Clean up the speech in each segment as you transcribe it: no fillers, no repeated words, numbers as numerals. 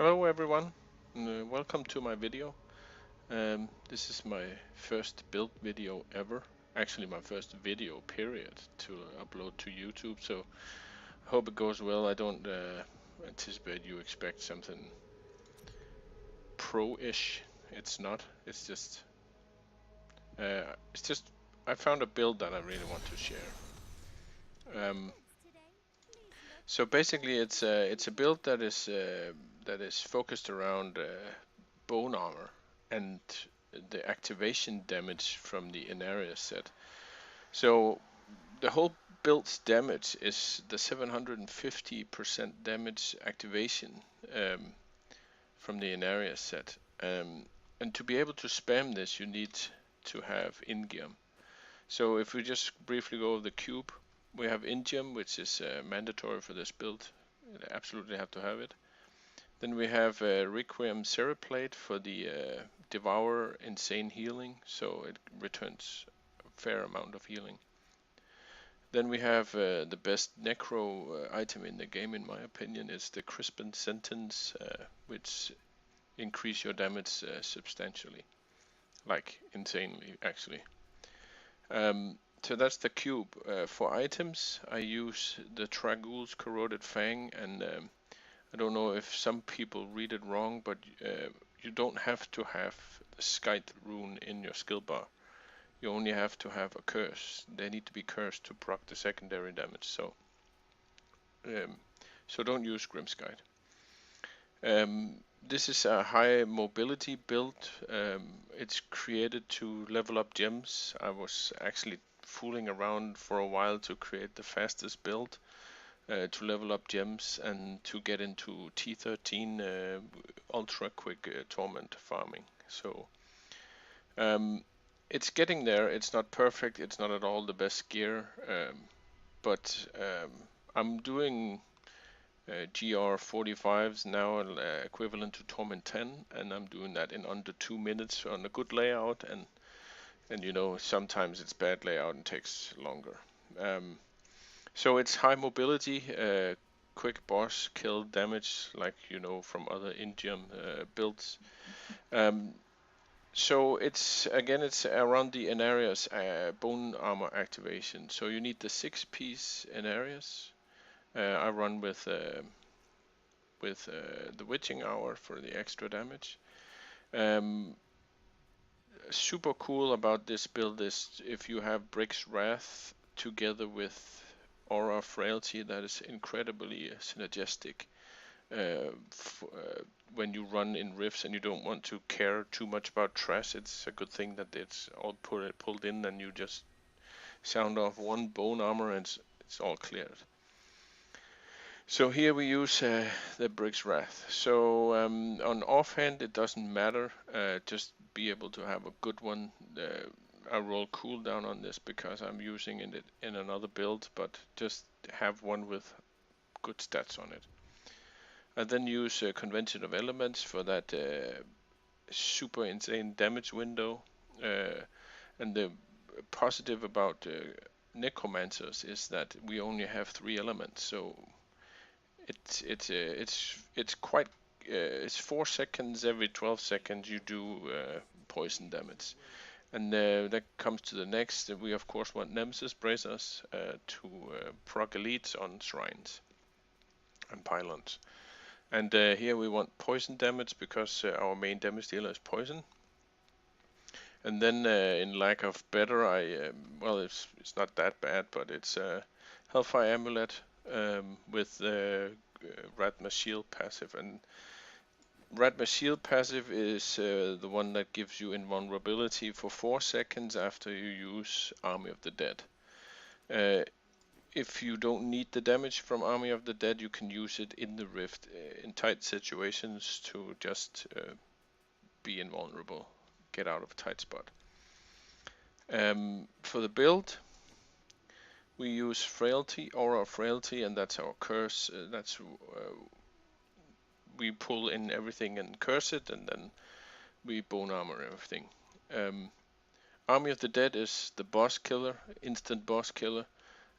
Hello everyone, welcome to my video. This is my first build video ever, actually my first video period to upload to YouTube, so I hope it goes well. I don't anticipate you expect something pro-ish. It's not, it's just I found a build that I really want to share. Um, so basically it's a build that is focused around bone armor and the activation damage from the Inarius set. So the whole build's damage is the 750% damage activation um, from the Inarius set. And to be able to spam this, you need to have Ingium. So if we just briefly go over the cube, we have Ingium, which is mandatory for this build. You absolutely have to have it. Then we have Requiem Cereplate for the Devour Insane Healing, so it returns a fair amount of healing. Then we have the best Necro item in the game, in my opinion, is the Crispin Sentence, which increase your damage substantially, like insanely, actually. So that's the cube. For items, I use the Tragul's Corroded Fang, and I don't know if some people read it wrong, but you don't have to have the Skite rune in your skill bar. You only have to have a curse. They need to be cursed to proc the secondary damage. So don't use Grimskite. This is a high mobility build. It's created to level up gems. I was actually fooling around for a while to create the fastest build. To level up gems and to get into T13 ultra quick torment farming. So it's getting there. It's not perfect. It's not at all the best gear, but I'm doing GR 45s now, equivalent to Torment 10, and I'm doing that in under 2 minutes on a good layout. And you know, sometimes it's bad layout and takes longer. So it's high mobility, quick boss kill damage, like you know from other Indium builds. So it's around the Inarius bone armor activation. So you need the 6-piece Inarius. I run with the Witching Hour for the extra damage. Super cool about this build is if you have Brick's Wrath together with Aura Frailty, that is incredibly synergistic. When you run in rifts and you don't want to care too much about trash, it's a good thing that it's all pulled in and you just sound off one bone armor and it's all cleared. So here we use the Brick's Wrath. So on offhand it doesn't matter, just be able to have a good one. I roll cooldown on this because I'm using it in another build, but just have one with good stats on it. I then use Convention of Elements for that super insane damage window. And the positive about Necromancers is that we only have 3 elements, so it's quite it's 4 seconds every 12 seconds you do poison damage. And that comes to the next. We of course want Nemesis Bracers to proc elites on shrines and pylons. And here we want poison damage because our main damage dealer is poison. And then in lack of better, well, it's not that bad, but it's Hellfire Amulet with Radma Shield passive. And Radma Shield passive is the one that gives you invulnerability for 4 seconds after you use Army of the Dead. If you don't need the damage from Army of the Dead, you can use it in the Rift in tight situations to just be invulnerable, get out of a tight spot. For the build, we use Frailty, Aura of Frailty, and that's our curse. We pull in everything and curse it, and then we bone armor everything. Army of the Dead is the boss killer, instant boss killer,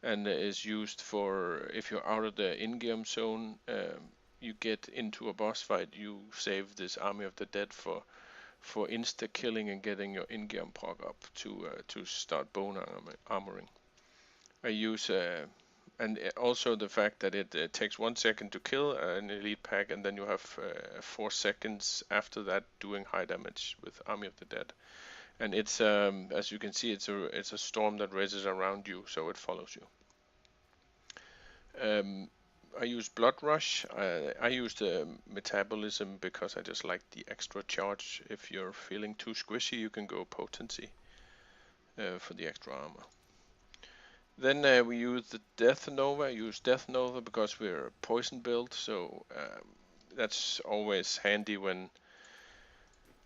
and is used for if you're out of the in-game zone. you get into a boss fight, you save this Army of the Dead for insta killing and getting your in-game proc up to start bone armoring. I use and also the fact that it takes 1 second to kill an elite pack, and then you have 4 seconds after that doing high damage with Army of the Dead. And it's as you can see, it's a storm that races around you, so it follows you. I use Blood Rush. I use the Metabolism because I just like the extra charge. If you're feeling too squishy, you can go Potency for the extra armor. Then we use the Death Nova. I use Death Nova because we're a poison build, so that's always handy when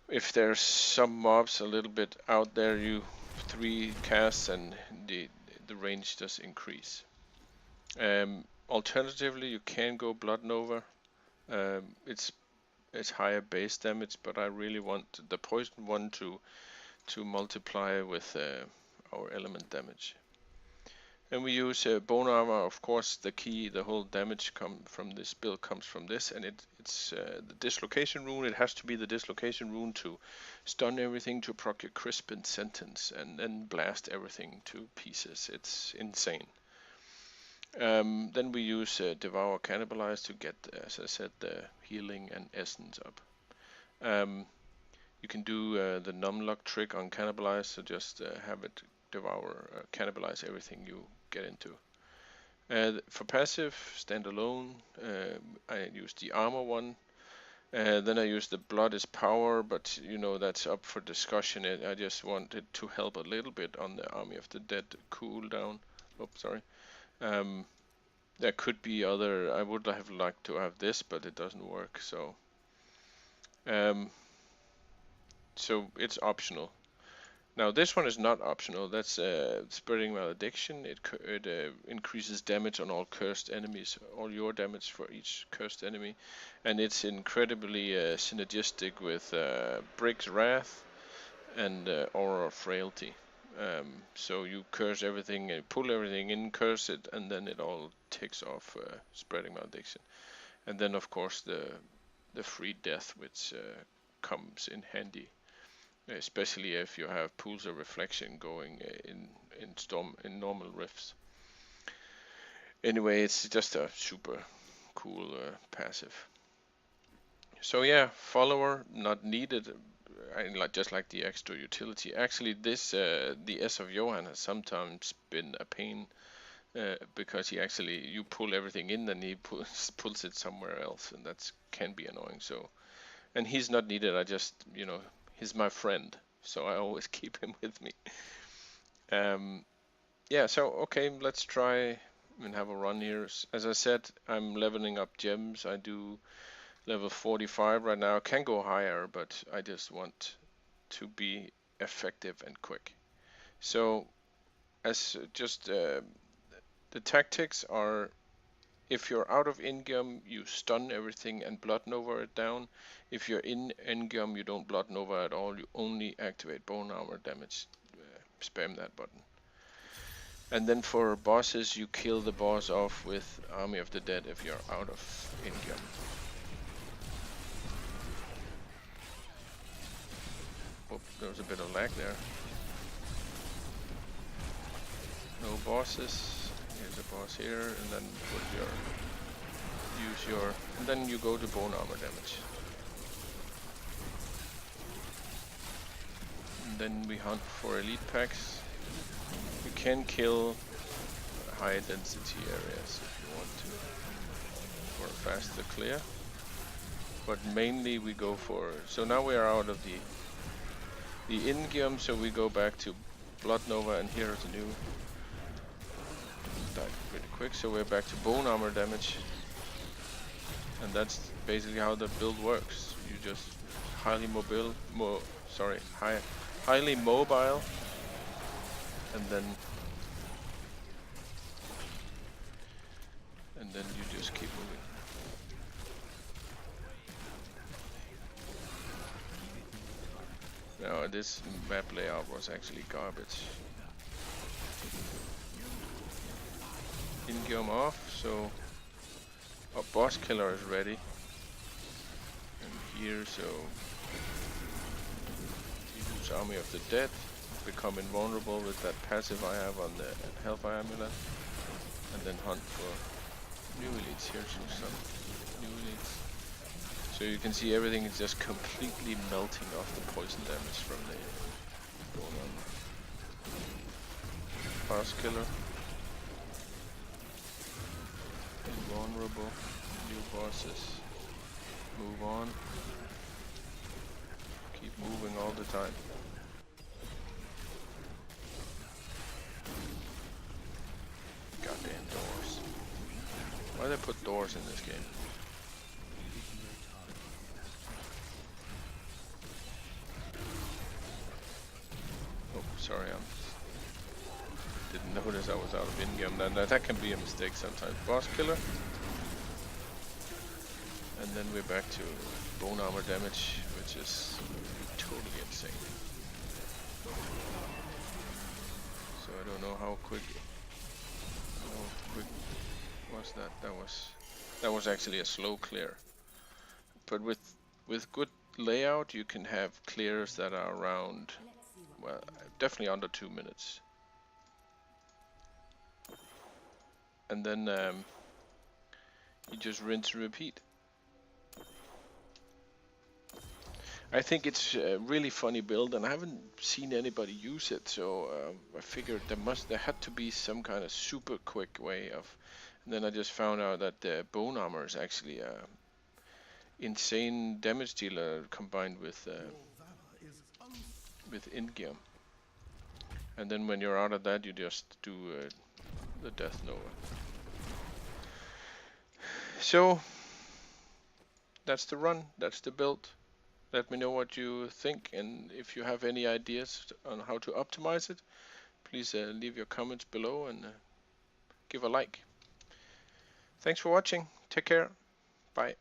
if there's some mobs a little bit out there, you 3 casts and the range does increase. Alternatively, you can go Blood Nova. It's higher base damage, but I really want the poison one to multiply with our element damage. And we use bone armor. Of course, the whole damage from this build comes from this, and it's the dislocation rune. It has to be the dislocation rune to stun everything, to proc your crisp and sentence, and then blast everything to pieces. It's insane. Then we use Devour Cannibalize to get, as I said, the healing and essence up. You can do the Numlock trick on Cannibalize, so just have it devour, cannibalize everything you get into. For passive, standalone, I use the armor one. Then I use the Blood is Power, but you know that's up for discussion. I just wanted to help a little bit on the Army of the Dead cooldown. Oh, sorry. There could be other. I would have liked to have this, but it doesn't work. So it's optional. Now this one is not optional. That's Spreading Malediction. It increases damage on all cursed enemies, all your damage for each cursed enemy, and it's incredibly synergistic with Brig's Wrath and Aura of Frailty. So you curse everything, pull everything in, curse it, and then it all takes off Spreading Malediction. And then of course the free death, which comes in handy. Especially if you have pools of reflection going in normal rifts. Anyway, it's just a super cool passive. So yeah, follower not needed. Just like the extra utility. Actually, this the S of Johan has sometimes been a pain because you pull everything in and he pulls it somewhere else, and that can be annoying. So, and he's not needed. I just he's my friend, so I always keep him with me. Yeah, so okay, let's try and have a run here. As I said, I'm leveling up gems. I do level 45 right now. I can go higher, but I just want to be effective and quick. So, as just the tactics are, if you're out of in-game, you stun everything and Blood Nova it down. If you're in in-game, you don't Blood Nova at all. You only activate bone armor damage. Spam that button. And then for bosses, you kill the boss off with Army of the Dead if you're out of in-game. Oh, there was a bit of lag there. No bosses. Here's a boss here, and then and then you go to bone armor damage. And then we hunt for elite packs. You can kill high density areas if you want to, for a faster clear. But mainly we go for, so now we are out of the in-game, so we go back to Blood Nova, and here's a new, died pretty quick, so we're back to bone armor damage. And that's basically how the build works. You just highly mobile, highly mobile, and then you just keep moving. Now this map layout was actually garbage. In-game off, so our boss killer is ready. here, so use Army of the Dead, become invulnerable with that passive I have on the Hellfire Amulet, and then hunt for new elites here, so some new elites. So you can see everything is just completely melting off the poison damage from the bone armor. Boss killer. Invulnerable. New bosses. Move on. Keep moving all the time. Goddamn doors. Why do they put doors in this game? Oh, sorry, I didn't notice I was out of in-game. That can be a mistake sometimes. Boss killer. And then we're back to bone armor damage, which is totally insane. So I don't know how quick was that. That was actually a slow clear. But with good layout, you can have clears that are around, well, definitely under 2 minutes. And then you just rinse and repeat. I think it's a really funny build, and I haven't seen anybody use it, so I figured there had to be some kind of super quick way of. And then I just found out that the bone armor is actually a insane damage dealer combined with in-gear. And then when you're out of that, you just do the Death Nova. So that's the run. That's the build. Let me know what you think, and if you have any ideas on how to optimize it, please leave your comments below and give a like. Thanks for watching. Take care. Bye.